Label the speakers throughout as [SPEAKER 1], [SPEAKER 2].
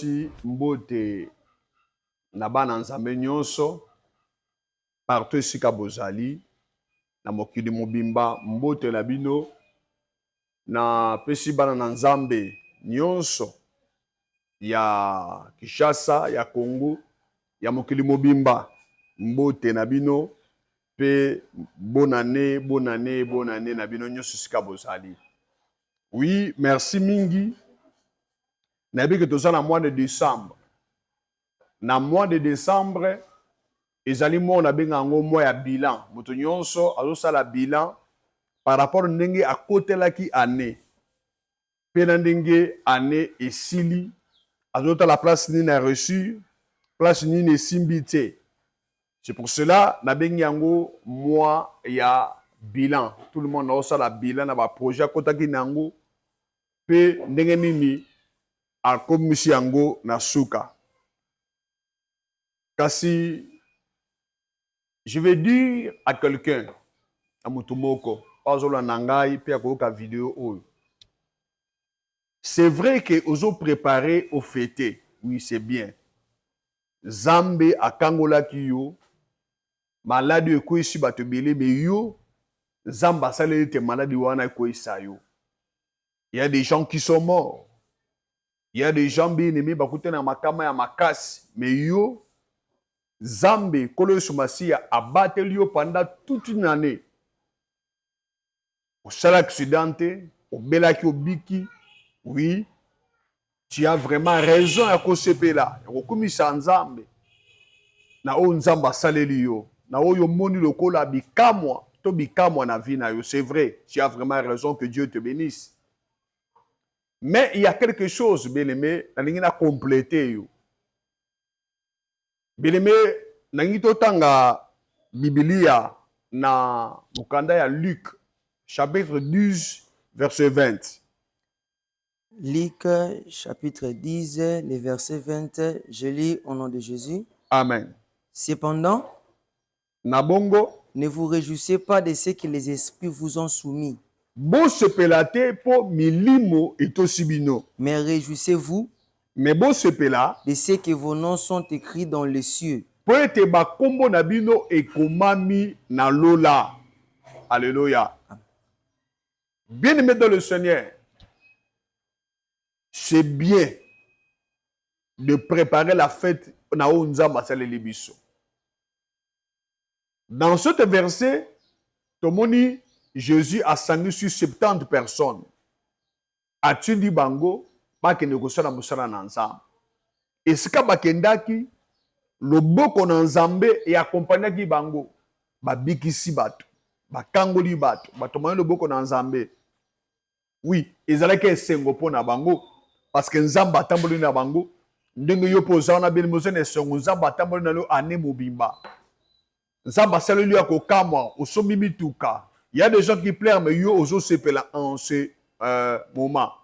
[SPEAKER 1] napesi mbote na bana nzambe nyonso partout esika bozali na mokili mobimba mbote na bino napesi bana na nzambe nyonso ya Kinshasa ya Congo ya mokili mobimba mbote na bino pe bonne année na bino nyonso esika bozali. Oui, merci mingi. Nabi que toza na mois de décembre. Na mois de décembre, ezali mo na benga ngo mois ya bilan. Moto nyonso azosala bilan par rapport ndenge akotelaki année. Pe na ndenge année esili, azota la place nini na reçu, place nini esimbi te. C'est pour cela na bengi yango mois ya bilan. Tout le monde azosala bilan na ba projet akotaki nango pe ndenge nini akomisi yango na suka. Kasi je vais dire à quelqu'un, à Mutumoko, c'est vrai que ozo préparé au fêté, oui c'est bien. Zambe a kangola kiyo, maladi eko isi batebele mais yo, zamba salé te maladi wana eko isa yo. Il y a des gens qui sont morts. Il y a des gens bien aimés bakute na makama ya makasi, mais yo Zambe kolo Somasia a battu yo pendant toute une année. Au sala accidenté, au belaki au biki, oui, tu as vraiment raison à kosepe là. Okomisa Nzambe. Na o Nzamba saleli yo. Na o yo moni lokola bikamwa, to bikamwa na vie na yo, c'est vrai. Tu as vraiment raison, que Dieu te bénisse. Mais il y a quelque chose, bien-aimé, na compléter yo. Bien-aimé, nangito tanga Biblia na mukanda ya Luc, chapitre 10, verset 20.
[SPEAKER 2] Luc, chapitre 10, le verset 20, je lis au nom de Jésus.
[SPEAKER 1] Amen.
[SPEAKER 2] Cependant,
[SPEAKER 1] Nabongo,
[SPEAKER 2] ne vous réjouissez pas de ce que les esprits vous ont soumis.
[SPEAKER 1] Bo sepelate po milimo etosibino.
[SPEAKER 2] Mais réjouissez-vous
[SPEAKER 1] Mais bo sepela
[SPEAKER 2] de ce que vos noms sont écrits dans les cieux.
[SPEAKER 1] Po ete bakombo na bino ekomami na lola. Alléluia. Bien-aimé dans le Seigneur, c'est bien de préparer la fête na Nzamba saleli biso. Dans ce verset, tomoni Jésus a sangi sur 70 personnes. A-tu dit bango, ba kende kosala musala na Nzamba. Esika bakendaki loboko na Nzambe e accompagnaki bango, babikisi bato, bakangoli bato, batomani loboko na Nzambe. Oui, ezalaki esengo po na bango parce que Nzamba atamboli na bango, ndenge yo poza na beli mozene esengo Nzamba atamboli na lo ane mobimba. Nzamba saleli ya kokamwa, osombi mituka. Il y a des gens qui pleurent mais yo ozo sepela en ce moment.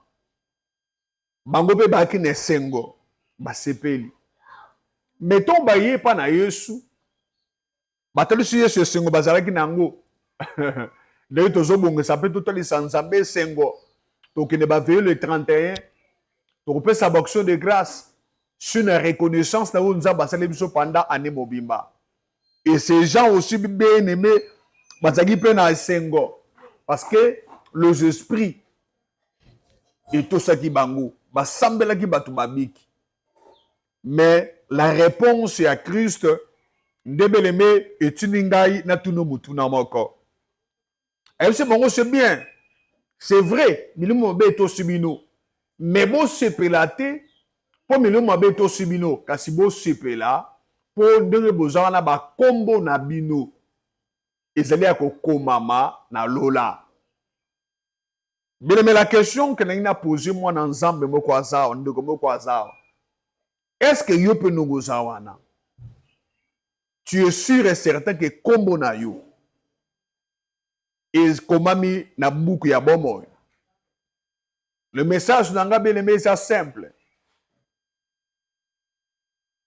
[SPEAKER 1] Bango pe baki na esengo, basepeli. Mettons baye pa na Yesu. Batali si Yesu esengo bazalaki nango. D'ailleurs tozo bongo ça peut tout ali Nzambe esengo. Donc ne ba veiller le 31. Donc peut sa action de grâce sur une reconnaissance na Nzamba basali biso pendant année mobimba. Et ces gens aussi bien aimés bazaki pe na esengo parce que les esprits et tout ça qui bango basambelaki batu babiki. Mais la réponse est à Christ. Ndebeleme etuningai na tuno mutu na moko. Et c'est bon, c'est bien. C'est vrai, milimo beto sibino. Mais bo sepelate po milimo beto sibino kasi bo sepela po ndenge bozala na ba kombo na bino. Ezali akokomama na lola. Bien mais la question que n'a posé moi dans Nzambe moko azao ndeko moko azao. Est-ce que yo peut nous zawana? Tu es sûr et certain que kombo na yo et komami na buku ya bomo. Le message nanga bien aimé c'est simple.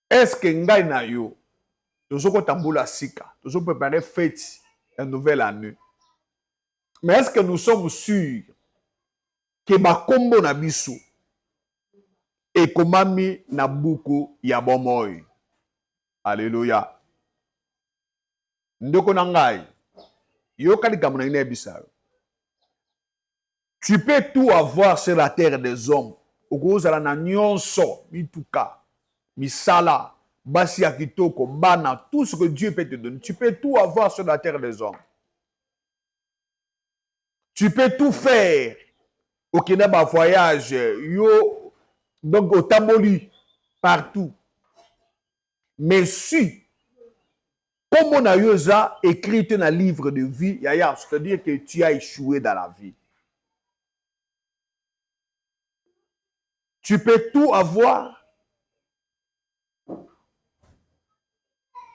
[SPEAKER 1] Est-ce que ngai na yo tozoko tambula sika, tozoko préparer fête la nouvelle année. Mais est-ce que nous sommes sûrs que ba kombo na biso ekomami na buku ya bomoi. Alléluia. Ndeko na ngai, yokali kamuna ine bisayo. Tu peux tout avoir sur la terre des hommes. Okozala na nyonso, mituka, misala, basi ya kitoko, bana, tout ce que Dieu peut te donner. Tu peux tout avoir sur la terre des hommes. Tu peux tout faire. Okina ba voyage, yo, donc au tamboli, partout. Mais si, comme on a eu ça écrit dans un livre de vie, c'est-à-dire que tu as échoué dans la vie. Tu peux tout avoir.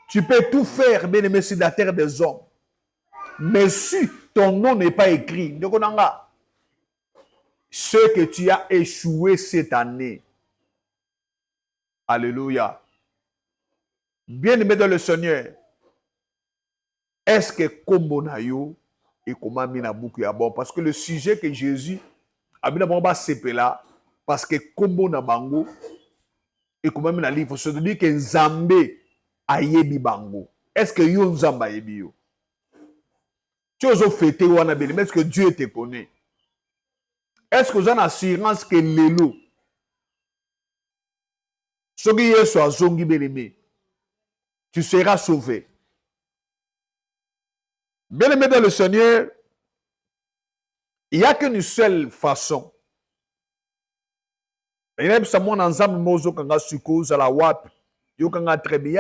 [SPEAKER 1] Tu peux tout faire, bien aimé, sur la terre des hommes. Mais si ton nom n'est pas écrit, ce que tu as échoué cette année. Alléluia. Bien aimé dans le Seigneur, est-ce que Kombo na yo et comment mina bouku ya bon? Parce que le sujet que Jésus a mis là, c'est là, parce que Kombo na bango et comment mina livre, c'est-à-dire que Nzambe ayebi bango. Est-ce que yo Nzambe ayebi yo? Tu as fêté wana beli, mais est-ce que Dieu te connaît? Est-ce que vous avez assurance que lelo ce qui est sur zongi beleme, tu seras sauvé? Bien aimé dans le Seigneur, il n'y a qu'une seule façon. Il y a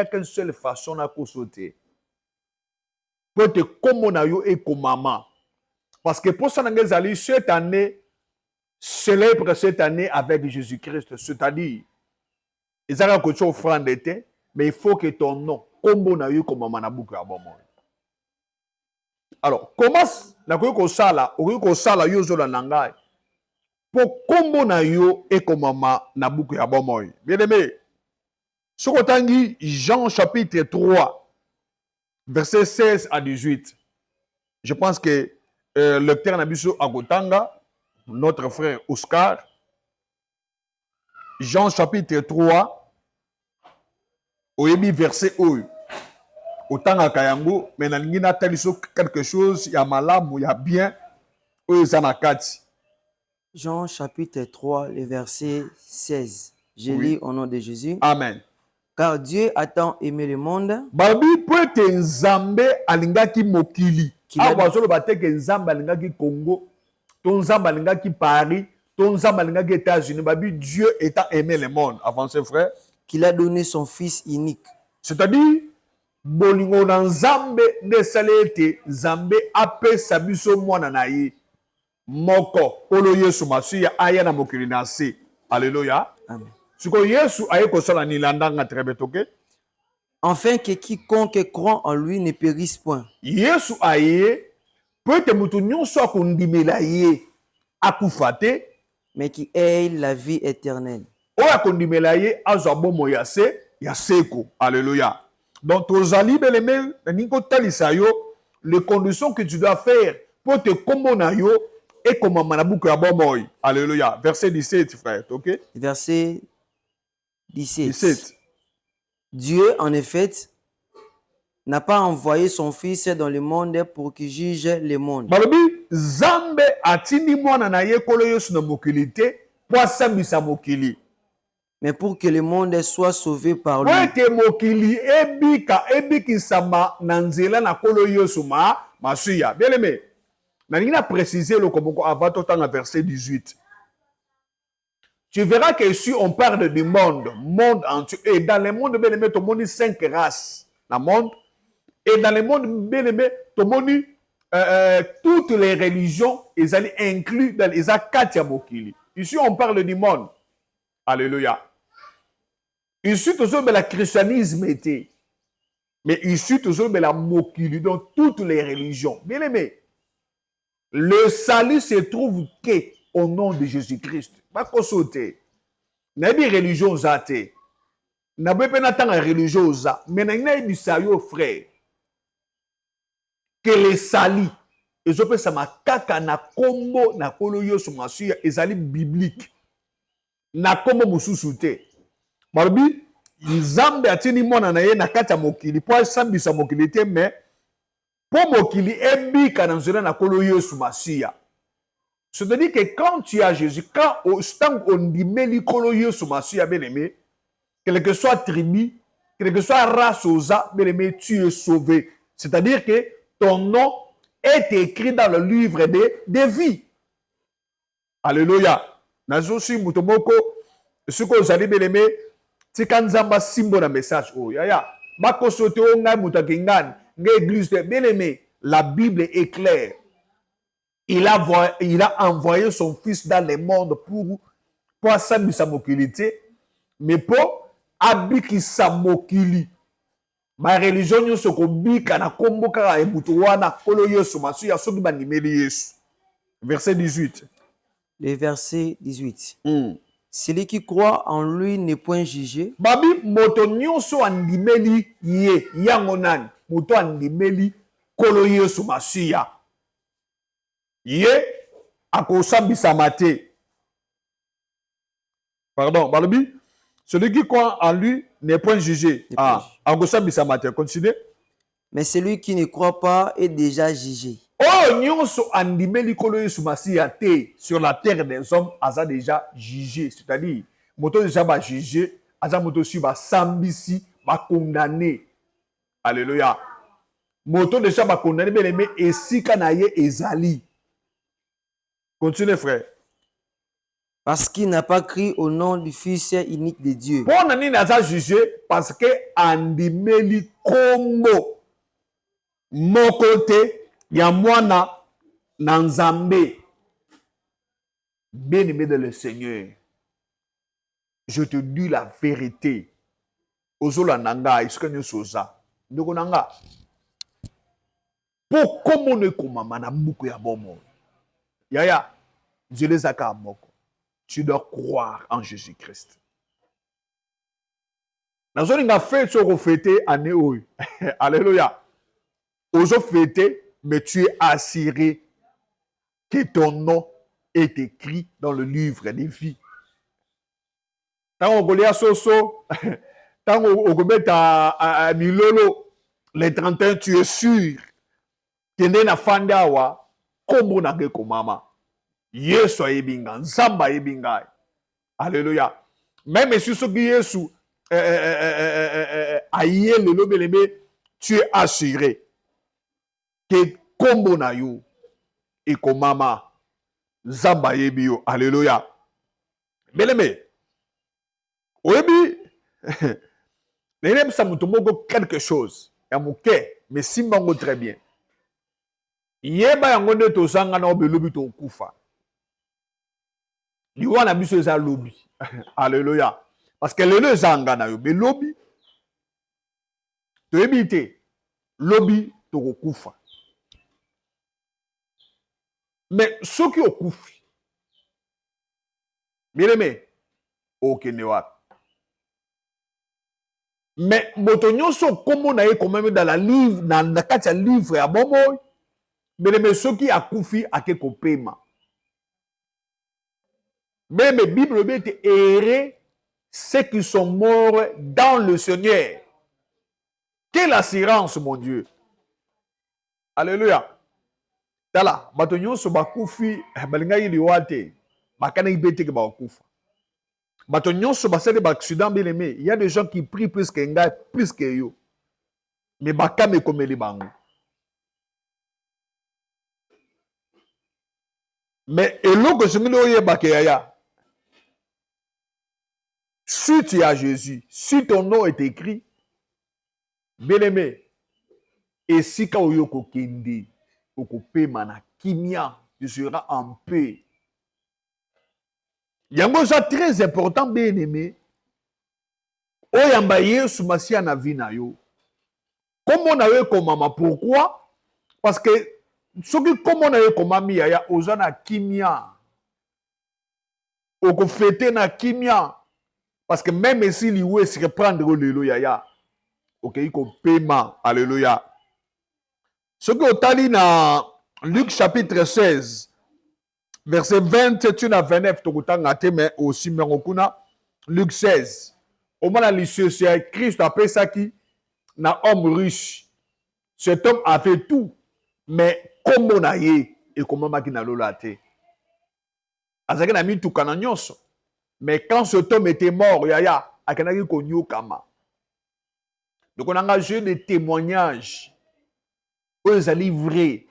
[SPEAKER 1] qu'une seule façon à sauter. Pour te commonayo et comme maman. Parce que pour ça, cette année, célèbre cette année avec Jésus-Christ. C'est-à-dire, ils ont que tu offrandes d'été, mais il faut que ton nom, commonayo comme maman na boucle à bon moment. Alors, comment na ko sala, ko sala yo zo la nangai pour kombo na yo et comme maman na buku ya bomoy. Bien aimé, ce qu'on tangi Jean chapitre 3 verset 16 à 18. Je pense que le lecteur Nabiso Agotanga, notre frère Oscar, Jean chapitre 3 au verset 1. Autant à Kayango, mais nalingi na taliso quelque chose, il y a malamu, il y a bien, zanakati.
[SPEAKER 2] Jean chapitre 3, le verset 16. Je lis au nom de Jésus.
[SPEAKER 1] Amen.
[SPEAKER 2] Car Dieu a tant aimé le monde.
[SPEAKER 1] Babi peut être Nzambe alingaki mokili. Awa solo bateke Nzambe alingaki Congo, ton Nzambe alingaki Paris, ton Nzambe alingaki États-Unis. Babi Dieu étant aimé le monde. Avancez frère.
[SPEAKER 2] Qu'il a donné son fils unique.
[SPEAKER 1] C'est-à-dire bolingo na Nzambe ne salete Nzambe apesa biso mwana na ye. Moko olo Yesu masiya aya na mokili na se. Alléluia.
[SPEAKER 2] Amen.
[SPEAKER 1] Siko Yesu aye kosala ni landanga trebetoke.
[SPEAKER 2] Afin que quiconque croit en lui ne périsse point.
[SPEAKER 1] Yesu aye peut-être mutu nyonso akondimela ye akufate,
[SPEAKER 2] mais qui ait la vie éternelle.
[SPEAKER 1] Oya akondimela ye azwa bomo ya se ya seko. Alléluia. Donc tozali beleme ningo talisa yo les conditions que tu dois faire pour te komona yo et comme manabuko ya bomoy. Alléluia. Verset 17 frère, OK?
[SPEAKER 2] Verset 17.
[SPEAKER 1] 17.
[SPEAKER 2] Dieu, en effet, n'a pas envoyé son Fils dans le monde pour qu'il juge le monde.
[SPEAKER 1] Balobi, Zambe atindi mwana na ye kolo Yesu na mokili te po asambisa mokili.
[SPEAKER 2] Mais pour que le monde soit sauvé par lui.
[SPEAKER 1] Ete mokili ebikisama na nzela na kolo Yesu masuya. Bien aimé. Na nina préciser le komoko avant tout temps à verset 18. Tu verras que si on parle du monde entier, et dans le monde, bien aimé, tout le monde 5 races. Dans le monde, et dans le monde, bien aimé, tout le monde, toutes les religions, ils allaient inclus dans les Akatia Mokili. Ici, on parle du monde. Alléluia. Ici, toujours, le christianisme était. Mais ici, toujours, la Mokili, dans toutes les religions. Bien aimé, le salut se trouve au nom de Jésus-Christ. Pas qu'on saute. N'a pas religion zate. N'a pas religion za. Mais n'a pas salut frère. Que les salis. Et je peux ça ma kaka na kombo na kolo yo sumasuya ezali biblique. na kombo mosusu te. Balobi Nzambe atini mwana na ye na kati ya mokili po asambisa mokili te, mais po mokili ebika na nzela na kolo Yesu Masiya. C'est-à-dire que quand tu as Jésus, quand on dit kolo Yesu Masiya, bien aimé, quelle que soit tribu, quelle que soit race osa, bien aimé, tu es sauvé. C'est-à-dire que ton nom est écrit dans le livre des vies. Alléluia. Nazosi mutomoko, ce que vous allez bien aimé, c'est quand Nzamba simbo na message. Oh, yaya. Bako sote o ngai mutakingani, ngai église, bien aimé, la Bible est claire. Il a envoyé son fils dans le monde pour asambisa mokili te, mais pour abikisa mokili. Ma religion nyonso kobika na kombo kaka ebutu wana kolo Yesu Masiya soki bandimeli Yesu. Verset 18.
[SPEAKER 2] Le verset 18. Celui qui croit en lui n'est point jugé.
[SPEAKER 1] Babi moto nyonso andimeli ye yango nani moto andimeli kolo Yesu Masiya. Ye akosambisama te. Pardon, balobi celui qui croit en lui n'est point jugé. Akosambisama te. Continue.
[SPEAKER 2] Mais celui qui ne croit pas est déjà jugé.
[SPEAKER 1] Oh, nyonso andimeli kolo Yesu Masiya te sur la terre des hommes aza déjà jugé. C'est-à-dire, moto déjà ba jugé, aza moto si ba sambisi, ba condamné. Alléluia. Moto déjà ba condamné, bien aimé, esika na ye ezali. Continue, frère.
[SPEAKER 2] Parce qu'il n'a pas crié au nom du Fils unique de Dieu.
[SPEAKER 1] Pour nani naza jugé parce que andimeli kombo moko te ya mwana na Nzambe. Bien-aimé de le Seigneur, je te dis la vérité. Ozola nanga iskanyo soza. Ndoko nanga. Po komo ne komama na buku ya bomo. Yaya, je les aka moko. Tu dois croire en Jésus-Christ. Nazo ninga fête sur fêter année oyo. Alléluia. Ozo fêter, mais tu es assuré que ton nom est écrit dans le livre des vies. Tant on golia soso, tant on gobeta à milolo, les 31, tu es sûr que na fandawa kombo na ge komama. Yesu ayebinga, Nzamba ayebinga. Alléluia. Même si ce qui Yesu aye le lobelebe, tu es assuré que kombo na yo et komama Nzamba ayebio. Alléluia. Beleme. Oyebi Nenem samutomoko quelque chose. Ya muke, mais simbango très bien. Yeba yango nde tozanga na obelobi to kufa. Liwana biso eza lobi. Alléluia. Parce que lelo ezanga na yo be lobi. Toyebi te lobi to kufa. Mais soki okufi. Bien-aimé, okende wapi? Mais moto nyonso kombo na ye quand même dans la livre na kati ya livre ya bomo. Bien-aimé, soki akufi ake kopema. Même la Bible dit errer ceux qui sont morts dans le Seigneur. Quelle assurance, mon Dieu. Alléluia. Tala, bato nyonso bakufi balinga yili wate bakana ibete ke bakufa. Bato nyonso basale ba accident bien aimé, il y a des gens qui prient plus que ngai, plus que yo. Mais bakame komeli bango. Mais eloko sengeli oye bakeyaya. Si tu as Jésus, si ton nom est écrit, bien-aimé, et si quand oyoko kende, okope mana kimia, tu seras en paix. Yango ça très important, bien-aimé. Oyamba Yesu Masiya na vie na yo. Comment na yo komama? Pourquoi? Parce que ce qui comment na yo komami yaya ozana kimia. Oko fêter na kimia. Parce que même si l'Iwe se reprendre le yaya, ok, il faut paiement, alléluia. Ce que tu as dit dans Luc chapitre 16, verset 20 à 29 tokutanga te mais aussi merokuna Luc 16 au moins la lycée c'est Christ appelle ça qui na homme riche. Cet homme a fait tout mais comme on a yé et comment maki na lola te azaki na mi tukana nyonso mais quand cet homme était mort yaya akanaki konyo kama. Donc on a engagé des témoignages aux livrés.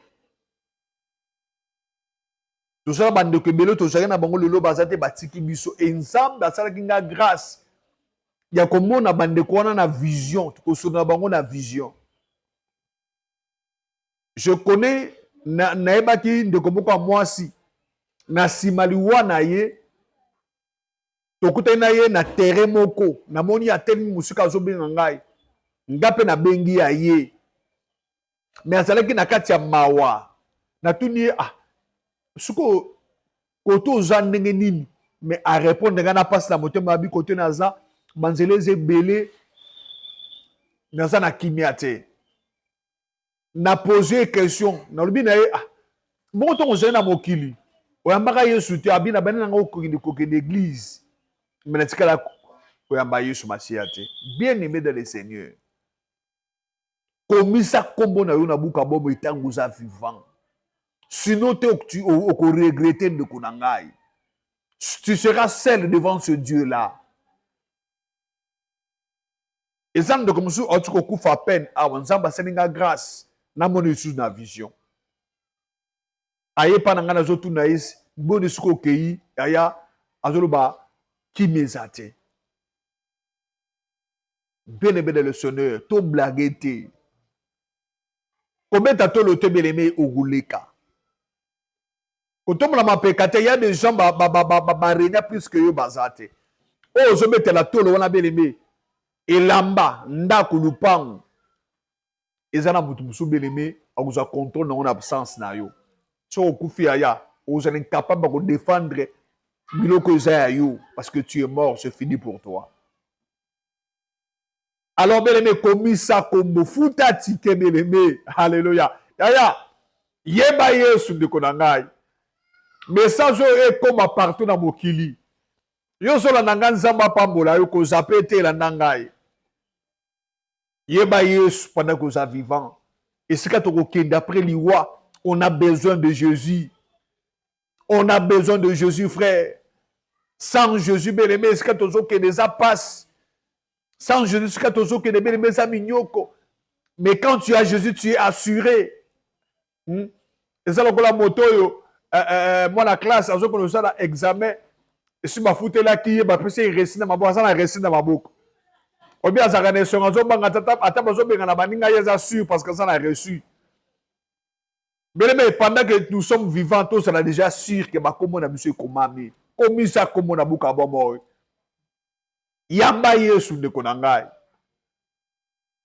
[SPEAKER 1] Tout ça, bande que belo, tout ça, na bango lolo bazate batiki biso. Ensemble, ça qui na grâce. Il y a comme on a bande ko na vision, tout ça na bango na vision. Je connais na ebaki ndeko moko moi si na simaliwa na ye. Tokuta na ye na terrain moko, na moni ya tellement musika zo benga ngai. Ngape na bengi ya ye. Mais azalaki na kati ya mawa. Na tuni suko koto za ndenge nini mais à répondre ngana passe la motema abi kote naza banzeleze belé naza na kimia te na poser question na lobi na ye bon to ozena mokili oyambaka Yesu te abi na bana nga okokende d'église mais na tikala oyamba Yesu masia te bien aimé dans le Seigneur komisa kombo na yo na buka bobo itangu za vivant. Sinon, tu regretter de Kunangai. Tu seras seul devant ce Dieu-là. Et ça, nous comme ça, tu as à peine. Ah, on s'en passe une grâce. Na mon sous na vision. Aye pas n'anga zotu naïs. Bon suko kei. Aya azoluba qui m'ezate. Bien aimé le Seigneur. To blaguete. Combien t'as to le te beleme oguleka. Quand on m'a pécaté, il y a des gens qui plus que yo bazate. Oh, je mets la tolo, on a bien aimé. Et lamba, ndaku lupang. Et ça n'a pas bien aimé, on vous a contrôle dans absence na yo. Si on koufi aya, vous êtes incapable de défendre biloko za yo parce que tu es mort, c'est fini pour toi. Alors bien aimé, commis ça comme futa tike bien aimé. Alléluia. Yaya, yeba yesu de konangai. Message est comme partout dans mokili. Yo so la nanga nzamba pambola yo ko zapete la nangai. Yeba Yesu pendant que vous êtes vivant. Et c'est quand d'après l'Iwa, on a besoin de Jésus. On a besoin de Jésus, frère. Sans Jésus, bien aimé, c'est quand on a des passe. Sans Jésus, c'est quand on a des bien aimés mignoko. Mais quand tu as Jésus, tu es assuré. Et ça, la moto yo. Moi la classe azo kono ça examen et si ma foute là qui ba pese récit na maboko ça na récit na maboko ou bien ça gane son azo banga tata ata bazo benga na baninga yeza sûr parce que ça n'a reçu mais pendant que nous sommes vivants tous on a déjà sûr que ba komo na biso komami komi ça komo na buka bomo yamba Yesu de konangai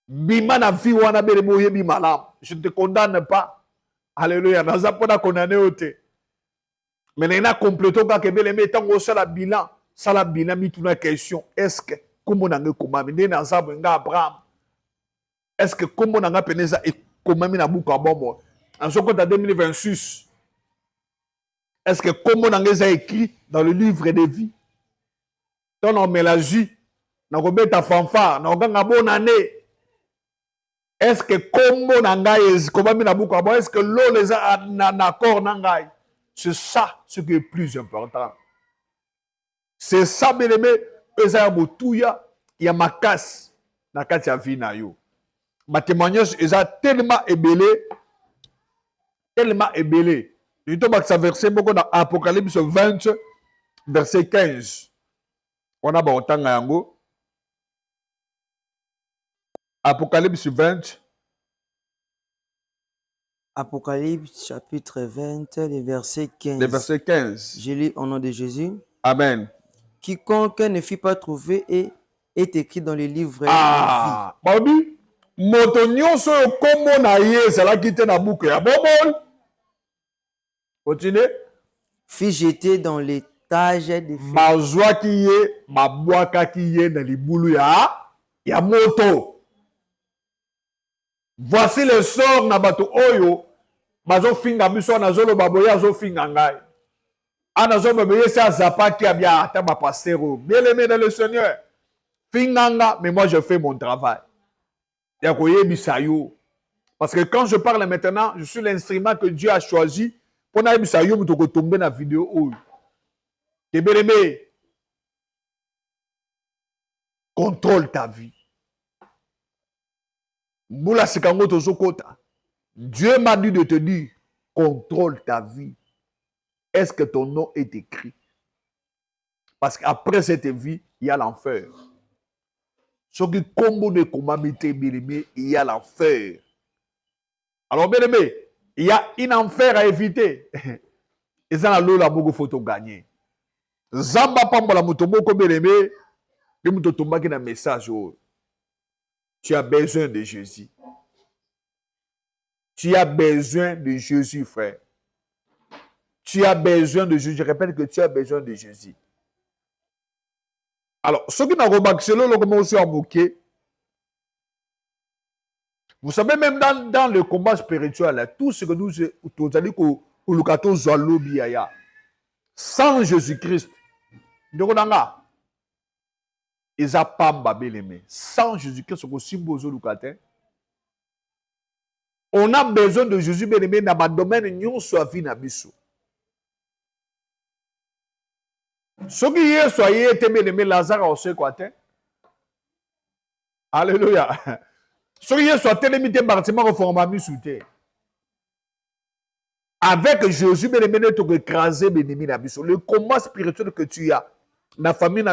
[SPEAKER 1] bima na vie wana bele moye bi malam je ne te condamne pas alléluia naza pona condamner ote. Mais il y a complété quand il y a un bilan, une question. Est-ce que, comment on a Abraham? Est-ce que, comment on a peneza et comment on a bouka bombo? En ce compte, en 2026, est-ce que, comment on a écrit dans le livre de vie? Donc, on mélange, on a ta fanfare, on a une bonne année. Est-ce que, comment on a bouka bombo? Est-ce que l'eau les a d'accord? C'est ça ce qui est plus important. C'est ça, bien aimé, il y a ma casse dans la vie. Ma témoignage est tellement ébélé. Tellement ébélé. Je vais ça verset beaucoup dans Apocalypse 20, verset 15. On a bon temps. Apocalypse 20.
[SPEAKER 2] Apocalypse chapitre 20, le verset 15.
[SPEAKER 1] Le verset 15.
[SPEAKER 2] Je lis au nom de Jésus.
[SPEAKER 1] Amen.
[SPEAKER 2] Quiconque ne fut pas trouvé est écrit dans le livre de
[SPEAKER 1] vie. Babi, moto nyonso kombo na ye sala kite na buku ya bobol. Continue.
[SPEAKER 2] Fut jeté dans l'étage de feu.
[SPEAKER 1] Mazwa ki ye, mabwaka ki ye na libulu ya moto. Voici le sort na bato oyo bazo finga biso na zolo baboya zo finga ngai. Anazo me ça zapa qui a bien atteint ma pasteur. Bien aimé dans le Seigneur. Finganga, mais moi je fais mon travail. Yakoye bisayo. Parce que quand je parle maintenant, je suis l'instrument que Dieu a choisi pour na bisayo mutoko tomber na vidéo ou. Bien aimé, contrôle ta vie. Moula sikango tozokota. Dieu m'a dit de te dire, contrôle ta vie. Est-ce que ton nom est écrit? Parce qu'après cette vie, il y a l'enfer. Ce qui combo de commandité, bien-aimé, il y a l'enfer. Alors, bien-aimé, il y a un enfer à éviter. Et ça, là, la beaucoup photo gagner. Zamba pambola mutomoko, bien-aimé, que mutotomba qui a un message. Tu as besoin de Jésus. Tu as besoin de Jésus, frère. Tu as besoin de Jésus. Je répète que tu as besoin de Jésus. Alors, ceux qui n'ont pas commencé à moquer, vous savez, même dans le combat spirituel, là, tout ce que nous allons sans Jésus-Christ, ils n'ont pas bien. Sans Jésus-Christ, on a besoin de Jésus bien-aimé dans le domaine de notre vie. Ce qui est soyez bien-aimé, Lazare a aussi quoi. Alléluia. Ce qui est soit limité bâtiment reformé sous terre. Avec Jésus, bien-aimé, tu peux écraser bien-aimé le combat spirituel que tu as, la famille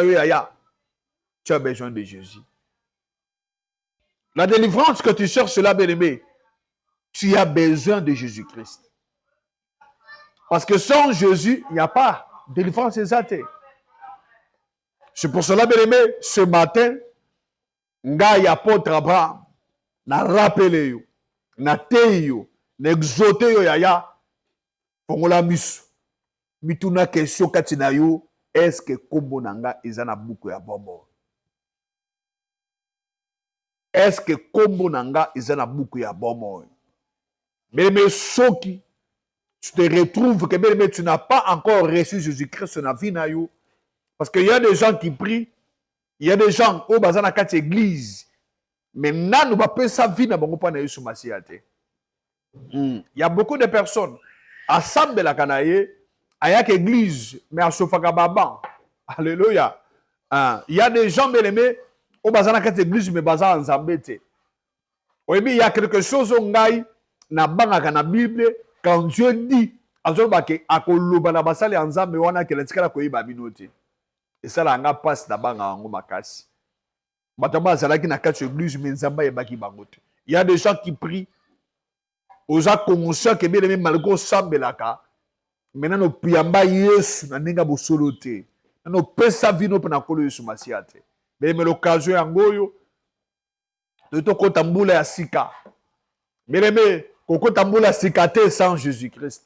[SPEAKER 1] tu as besoin de Jésus. La délivrance que tu cherches là, bien-aimé, tu as besoin de Jésus-Christ. Parce que sans Jésus, il n'y a pas de délivrance exaltée. C'est pour cela, bien-aimé, ce matin, il y a apôtre Abraham, na rappelé yo, na te yo, na exauté yo yaya, fongola misu. Mituna question katina yo, est-ce que kombo nanga ezana buku ya bombo? Est-ce que kombo nanga ezana buku ya bombo? Mais soki, tu te retrouves que mais tu n'as pas encore reçu Jésus-Christ dans la vie na yo. Parce qu'il y a des gens qui prient, il y a des gens au bazana kat église. Maintenant, nous ne pouvons pas sa vie dans le Il y a beaucoup de personnes à Sambe la Kanaye, à Yak Église, mais à Sofaka Baba. Alléluia. Il y a des gens, bien aimés, au bazana kat église, mais bazana en Zambete. Oui, mais il y a quelque chose au Ngaï, na banga kana Bible, quand Dieu dit, Azobake, Akoloba na basale en Zambe, wana ke letikala koyi babinote. Et ça, là, on passe na banga en Makasi. Il y a des gens qui prient. Aux accommodants qui bien aimé malgré Sambelaka. Maintenant, nous prions Yesu na ninga bosolote. Nous pesa vino pena kolo Yesu masiate. Mais l'occasion yangoyo de to kotambula ya sika. Mais aimé, koko tambula sikate sans Jésus-Christ.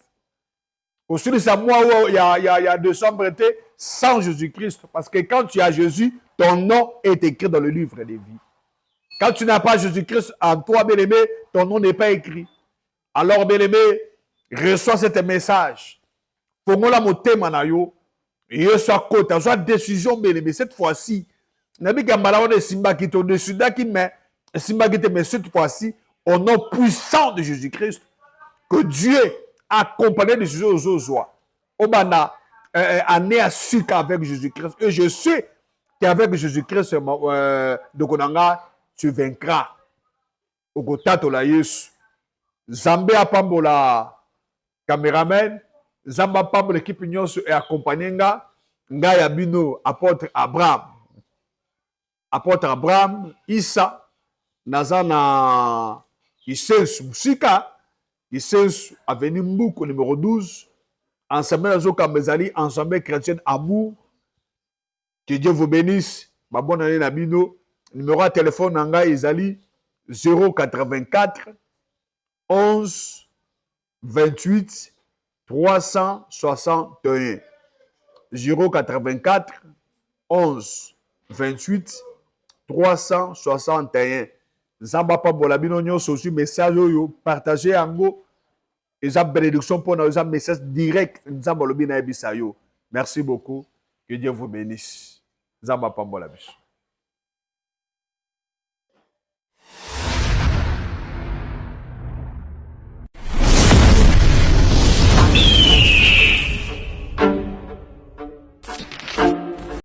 [SPEAKER 1] Aussi, ça moi il y a 200 bretés sans Jésus-Christ. Parce que quand tu as Jésus, ton nom est écrit dans le livre des vies. Quand tu n'as pas Jésus-Christ en toi, bien-aimé, ton nom n'est pas écrit. Alors, bien-aimé, reçois ce message. Fongola motema na yo, yeso akota, soit décision, bien-aimé, cette fois-ci. Nabi Gambala, on est simbaki, ton dessus d'aki, mais simbaki, mais cette fois-ci, au nom puissant de Jésus-Christ, que Dieu accompagné de Jésus aux joies. Obana année à sucre avec Jésus-Christ. Et je sais qu'avec Jésus-Christ, de Konanga, tu vaincras. Au kotato la Yesu. Zambé a pambola caméraman. Zamba pambola l'équipe union et accompagné nga. Nga yabino apôtre Abraham. Apôtre Abraham, Issa, Nazana, Isensu, Musika. Isensu, avenue Mbouko, numéro 12. Ensemble, ensemble chrétien amour. Que Dieu vous bénisse. Ma bonne année, Nabino. Numéro de téléphone, Nanga Izali 084 11 28 361. 084 11 28 361. Zamba pa bolabino nyo sosu message yo partagez ango eza bénédiction pour nous, eza message direct nzambe alobi na yebisa yo. Merci beaucoup, que Dieu vous bénisse. Nzambe apambola biso.